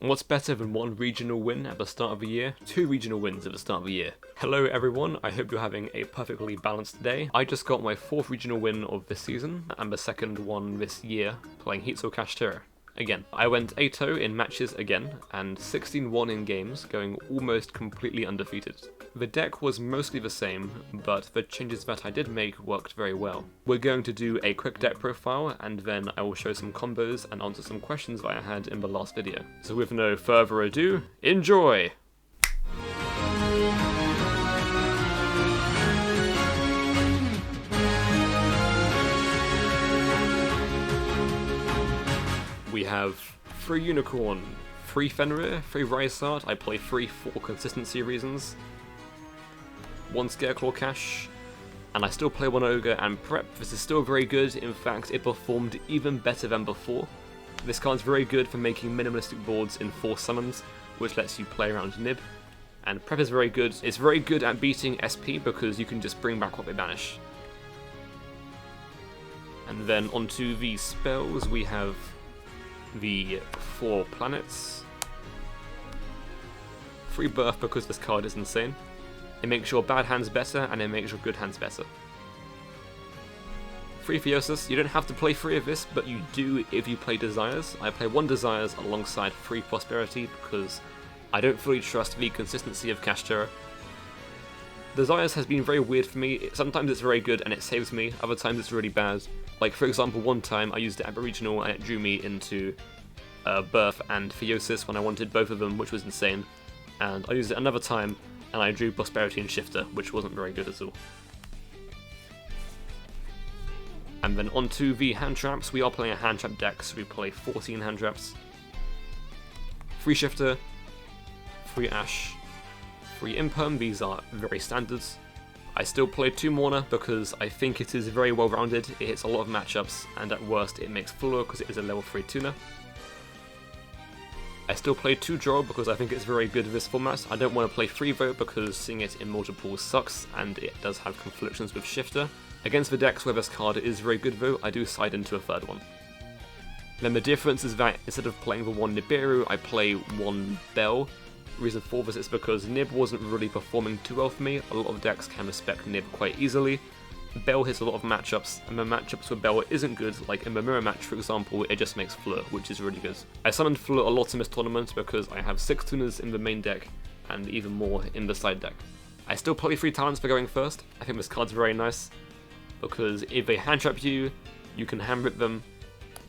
What's better than one regional win at the start of the year? 2 regional wins at the start of the year. Hello everyone, I hope you're having a perfectly balanced day. I just got my 4th regional win of this season, and the 2nd one this year, playing Heatsoul Kashtira. Again, I went 8-0 in matches again, and 16-1 in games, going almost completely undefeated. The deck was mostly the same, but the changes that I did make worked very well. We're going to do a quick deck profile, and then I will show some combos and answer some questions that I had in the last video. So with no further ado, enjoy! We have 3 Unicorn, 3 Fenrir, 3 Riseheart. I play 3 for consistency reasons. 1 Scareclaw Cash, and I still play 1 Ogre and Prep. This is still very good. In fact, it performed even better than before. This card's very good for making minimalistic boards in 4 summons, which lets you play around Nib. And Prep is very good. It's very good at beating SP because you can just bring back what they banish. And then onto the spells, we have the 4 planets. 3 Birth because this card is insane. It makes your bad hands better and it makes your good hands better. 3 Theosis. You don't have to play 3 of this, but you do if you play Desires. I play 1 Desires alongside 3 Prosperity because I don't fully trust the consistency of Kashtira. Desires has been very weird for me. Sometimes it's very good and it saves me, other times it's really bad. Like for example, one time I used it at the regional and it drew me into Birth and Theosis when I wanted both of them, which was insane. And I used it another time and I drew Prosperity and Shifter, which wasn't very good at all. And then onto the hand traps. We are playing a hand trap deck, so we play 14 hand traps. 3 Shifter, 3 Ash, 3 Imperm. These are very standards. I still play 2 Mourner because I think it is very well rounded. It hits a lot of matchups, and at worst it makes Floor because it is a level 3 tuner. I still play 2 Draw because I think it's very good in this format. I don't want to play 3 though because seeing it in multiples sucks, and it does have conflictions with Shifter. Against the decks where this card is very good though, I do side into a 3rd one. Then the difference is that instead of playing the 1 Nibiru, I play 1 Bell. Reason for this is because Nib wasn't really performing too well for me. A lot of decks can respect Nib quite easily. Bell hits a lot of matchups, and the matchups where Bell isn't good, like in the mirror match for example, it just makes Fleur, which is really good. I summoned Fleur a lot in this tournament because I have 6 tuners in the main deck, and even more in the side deck. I still play 3 talents for going first. I think this card's very nice, because if they hand trap you, you can hand rip them.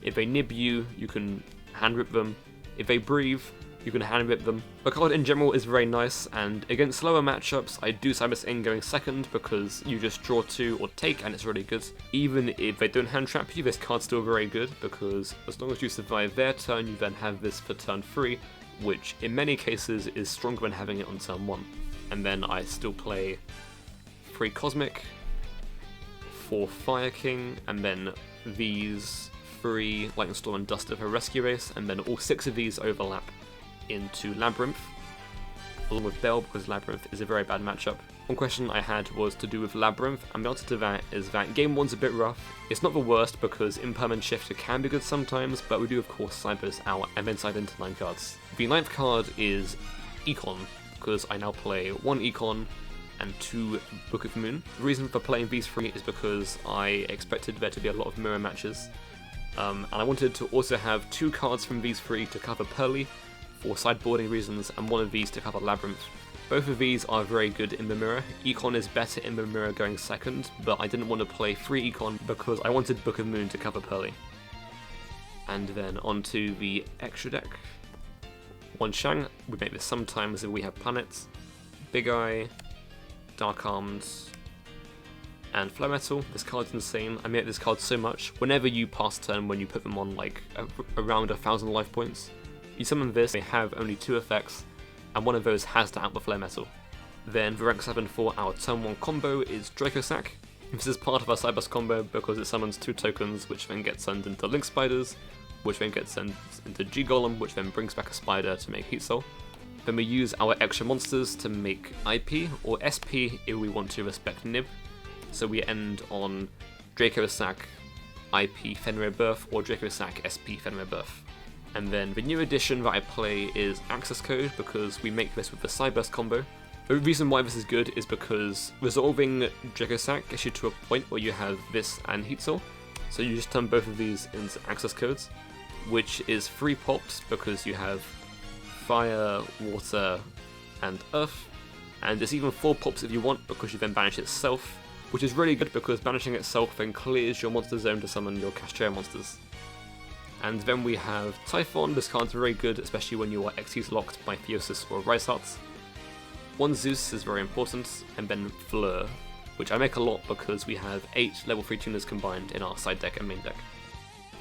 If they nib you, you can hand rip them. If they breathe, you can hand rip them. The card in general is very nice, and against slower matchups, I do Cyberse in going second because you just draw 2 or take and it's really good. Even if they don't hand trap you, this card's still very good because as long as you survive their turn, you then have this for turn 3, which in many cases is stronger than having it on turn 1. And then I still play 3 Cosmic, 4 Fire King, and then these 3 Lightning Storm and Duster for Rescue Race, and then all 6 of these overlap into Labyrinth, along with Bell because Labyrinth is a very bad matchup. One question I had was to do with Labyrinth, and the answer to that is that game 1's a bit rough. It's not the worst because Impermanent Shifter can be good sometimes, but we do of course Cyberse out and then side into 9 cards. The 9th card is Econ, because I now play 1 Econ and 2 Book of Moon. The reason for playing these 3 is because I expected there to be a lot of mirror matches, and I wanted to also have 2 cards from these 3 to cover Pearly, for sideboarding reasons, and 1 of these to cover Labyrinth. Both of these are very good in the mirror. Econ is better in the mirror going second, but I didn't want to play 3 Econ because I wanted Book of Moon to cover Pearly. And then onto the extra deck. 1 Shang, we make this sometimes if we have planets. Big Eye, Dark Arms, and Flow Metal. This card's insane. I make this card so much. Whenever you pass turn, when you put them on like around 1,000 life points, you summon this, they have only 2 effects, and one of those has to out the Flare Metal. Then the rank 7 for our turn 1 combo is Draco Sack. This is part of our Cyberse combo because it summons 2 tokens, which then get sent into Link Spiders, which then gets sent into G-Golem, which then brings back a spider to make Heatsoul. Then we use our extra monsters to make IP, or SP if we want to respect Nib. So we end on Draco Sack IP Fenrir Birth, or Draco Sack SP Fenrir Birth. And then the new addition that I play is Access Code, because we make this with the Cyberse combo. The reason why this is good is because resolving Dracosac gets you to a point where you have this and Heatsoul. So you just turn both of these into access codes, which is 3 pops because you have fire, water, and earth. And there's even 4 pops if you want, because you then banish itself, which is really good because banishing itself then clears your monster zone to summon your Kashtira monsters. And then we have Typhon. This card's very good, especially when you are Xyz locked by Theosis or Riseheart. 1 Zeus is very important, and then Fleur, which I make a lot because we have 8 level 3 tuners combined in our side deck and main deck.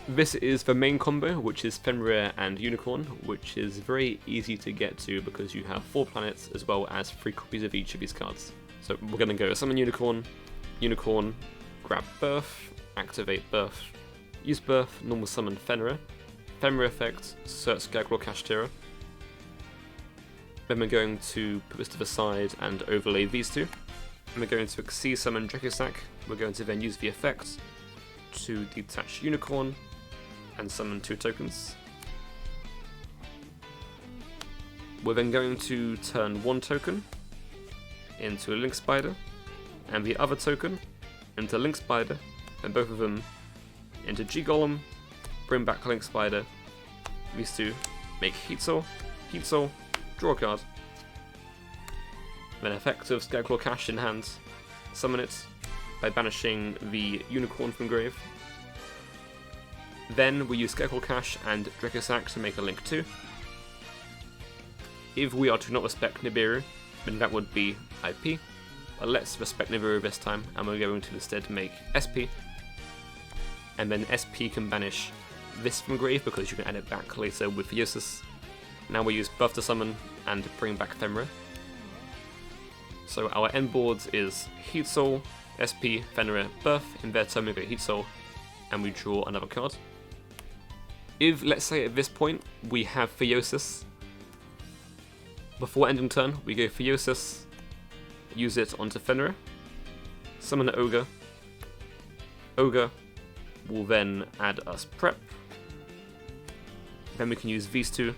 This is the main combo, which is Fenrir and Unicorn, which is very easy to get to because you have 4 planets as well as 3 copies of each of these cards. So we're going to go summon Unicorn, Unicorn, grab Birth, activate Birth, use Birth, normal summon Fenrir, Fenrir effect, search Scarecrow Kashtira. Then we're going to put this to the side and overlay these two. And we're going to Xyz summon Dracosac. We're going to then use the effect to detach Unicorn and summon 2 tokens. We're then going to turn 1 token into a Link Spider, and the other token into Link Spider, and both of them into G-Golem, bring back Link Spider, these two make Heatsoul, Heatsoul, draw a card, then effect of Scarecrow Cash in hand, summon it by banishing the Unicorn from grave. Then we use Scarecrow Cash and Dracosac to make a Link 2. If we are to not respect Nibiru, then that would be IP, but let's respect Nibiru this time, and we're going to instead make SP. And then SP can banish this from grave because you can add it back later with Theosis. Now we use Buff to summon and bring back Fenrir. So our end board is Heatsoul, SP, Fenrir, Birth, in their turn we go Heatsoul, and we draw another card. If, let's say at this point, we have Theosis, before ending turn we go Theosis, use it onto Fenrir, summon an Ogre, Ogre will then add us Prep, then we can use these two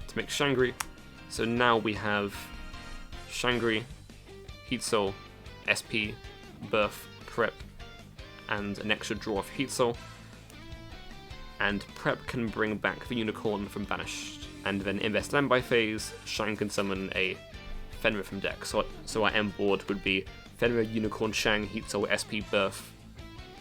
to make Shangri. So now we have Shangri, Heatsoul, SP, Birth, Prep, and an extra draw of Heatsoul. And Prep can bring back the Unicorn from Banished. And then in their standby phase, Shang can summon a Fenrir from deck. So our end board would be Fenrir, Unicorn, Shang, Heatsoul, SP, Birth,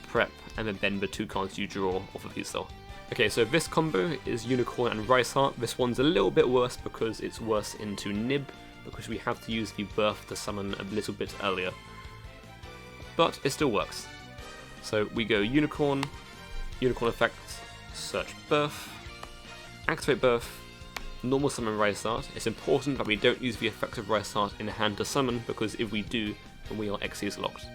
Prep, and then the 2 cards you draw off of Heatsoul. Okay, so this combo is Unicorn and Riseheart. This one's a little bit worse because it's worse into Nib, because we have to use the Birth to summon a little bit earlier. But it still works. So we go Unicorn, Unicorn effect, search Birth, activate Birth, normal summon Riseheart. It's important that we don't use the effect of Riseheart in hand to summon, because if we do, then we are Xyz locked.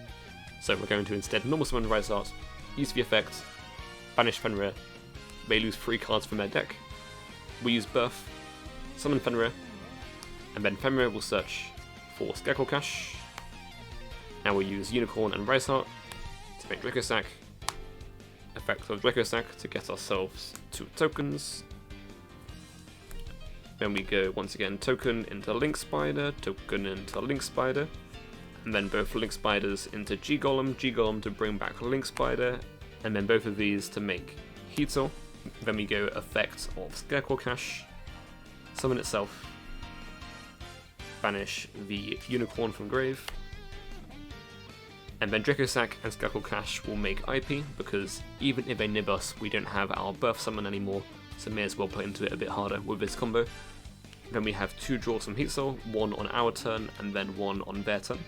So we're going to instead normal summon Riseheart, use the effect, banish Fenrir. They lose 3 cards from their deck. We use Birth, summon Fenrir, and then Fenrir will search for Scarecrow Cash. Now we'll use Unicorn and Riseheart to make Dracosac, effect of Dracosac to get ourselves 2 tokens. Then we go once again token into Link Spider, token into Link Spider, and then both Link Spiders into G-Golem, G-Golem to bring back Link Spider, and then both of these to make Heatsoul. Then we go effect of Scarecrow Cash, summon itself, banish the Unicorn from grave, and then Dracosac and Scarecrow Cash will make IP, because even if they nib us, we don't have our Birth summon anymore, so may as well play into it a bit harder with this combo. Then we have 2 draws from Heatsoul, 1 on our turn and then 1 on their turn.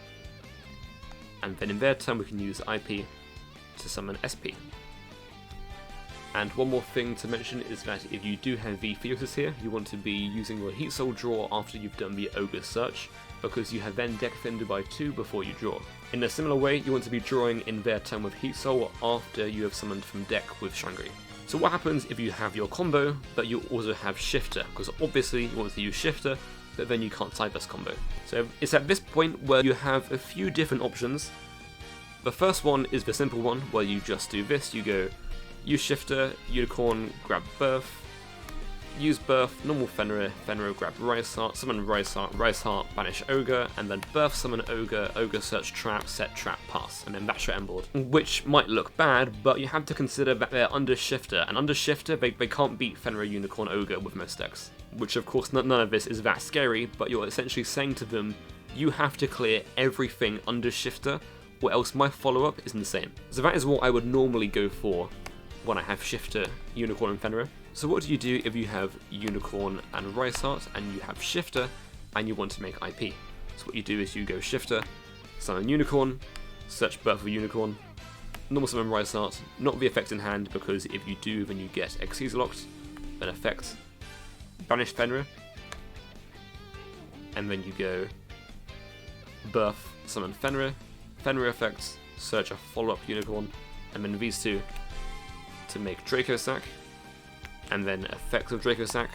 And then in their turn we can use IP to summon SP. And one more thing to mention is that if you do have the Theosis here, you want to be using your Heatsoul draw after you've done the Ogre search, because you have then deck defended by 2 before you draw. In a similar way, you want to be drawing in their turn with Heatsoul after you have summoned from deck with Shangri. So what happens if you have your combo, but you also have Shifter? Because obviously you want to use Shifter, but then you can't Cyberse combo. So it's at this point where you have a few different options. The first one is the simple one, where you just do this, you go use Shifter, Unicorn, grab Birth, use Birth, normal Fenrir, Fenrir grab Riseheart, summon Riseheart, Riseheart banish Ogre, and then Birth summon Ogre, Ogre search trap, set trap, pass, and then that's your end board. Which might look bad, but you have to consider that they're under Shifter, and under Shifter they can't beat Fenrir, Unicorn, Ogre with most decks. Which of course none of this is that scary, but you're essentially saying to them, you have to clear everything under Shifter, or else my follow-up is insane. So that is what I would normally go for when I have Shifter, Unicorn, and Fenrir. So what do you do if you have Unicorn and Riseheart, and you have Shifter, and you want to make IP? So what you do is you go Shifter, summon Unicorn, search Birth of Unicorn, normal summon Riseheart, not the effect in hand, because if you do, then you get Xyz locked, then effect, banish Fenrir, and then you go Birth, summon Fenrir, Fenrir effect, search a follow-up Unicorn, and then these two to make Draco Sack, and then effect of Draco Sack,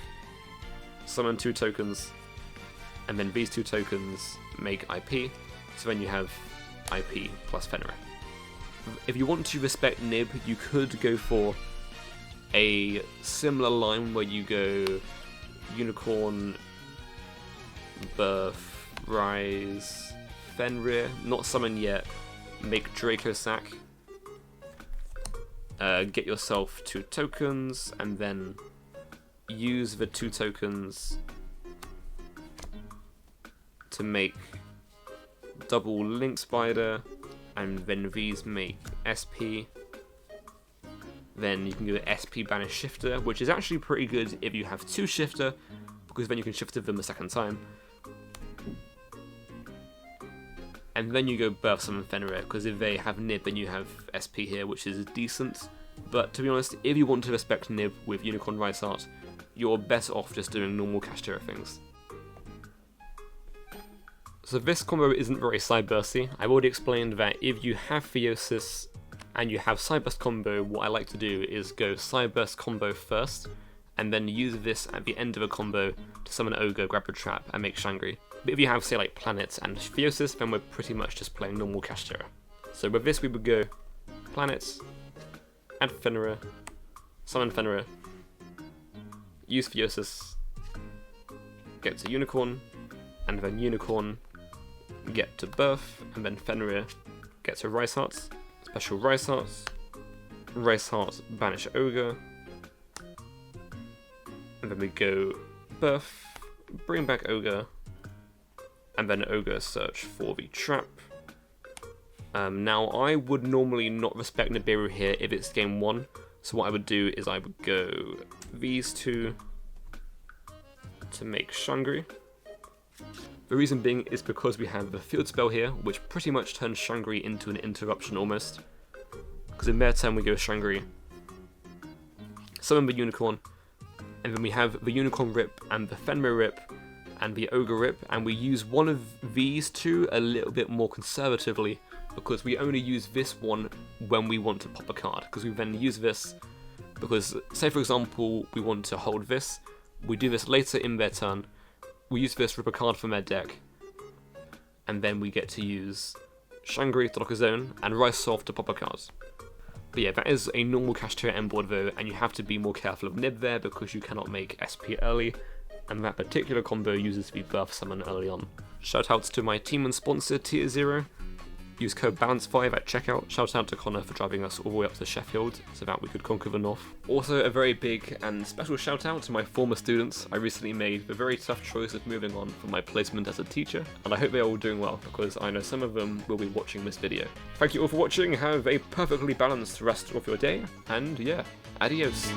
summon 2 tokens, and then these 2 tokens make IP, so then you have IP plus Fenrir. If you want to respect Nib, you could go for a similar line where you go Unicorn, Birth, Rise, Fenrir, not summon yet, make Draco Sack, get yourself 2 tokens, and then use the 2 tokens to make double Link Spider, and then these make SP. Then you can go SP banish Shifter, which is actually pretty good if you have 2 Shifter, because then you can Shifter them a second time. And then you go Birth summon Fenrir, because if they have Nib, then you have SP here, which is decent. But to be honest, if you want to respect Nib with Unicorn Riseheart, you're better off just doing normal Kashtira things. So this combo isn't very Cybersey. I've already explained that if you have Theosis and you have Cyberse combo, what I like to do is go Cyberse combo first, and then use this at the end of a combo to summon Ogre, grab a trap, and make Shangri. But if you have, say, like Planets and Theosis, then we're pretty much just playing normal Kashtira. So with this we would go Planets, add Fenrir, summon Fenrir, use Theosis, get to Unicorn, and then Unicorn, get to Birth, and then Fenrir, get to Riseheart, special Riseheart, Riseheart banish Ogre, and then we go Birth, bring back Ogre, and then Ogre search for the trap. Now I would normally not respect Nibiru here if it's game 1, so what I would do is I would go these 2 to make Shangri. The reason being is because we have the field spell here, which pretty much turns Shangri into an interruption almost. Because in their turn we go Shangri, summon the Unicorn, and then we have the Unicorn Rip and the Fenrir Rip and the Ogre Rip, and we use one of these 2 a little bit more conservatively, because we only use this one when we want to pop a card, because we then use this because, say for example, we want to hold this, we do this later in their turn, we use this, rip a card from their deck, and then we get to use Shangri to lock a zone, and Riseheart to pop a card. But yeah, that is a normal Kashtira end board though, and you have to be more careful of Nib there, because you cannot make SP early, and that particular combo uses the Birth summon early on. Shoutouts to my team and sponsor, Tier 0. Use code BALANCE5 at checkout. Shout out to Connor for driving us all the way up to Sheffield so that we could conquer the north. Also a very big and special shout out to my former students. I recently made the very tough choice of moving on from my placement as a teacher, and I hope they're all doing well, because I know some of them will be watching this video. Thank you all for watching, have a perfectly balanced rest of your day, and yeah, adios.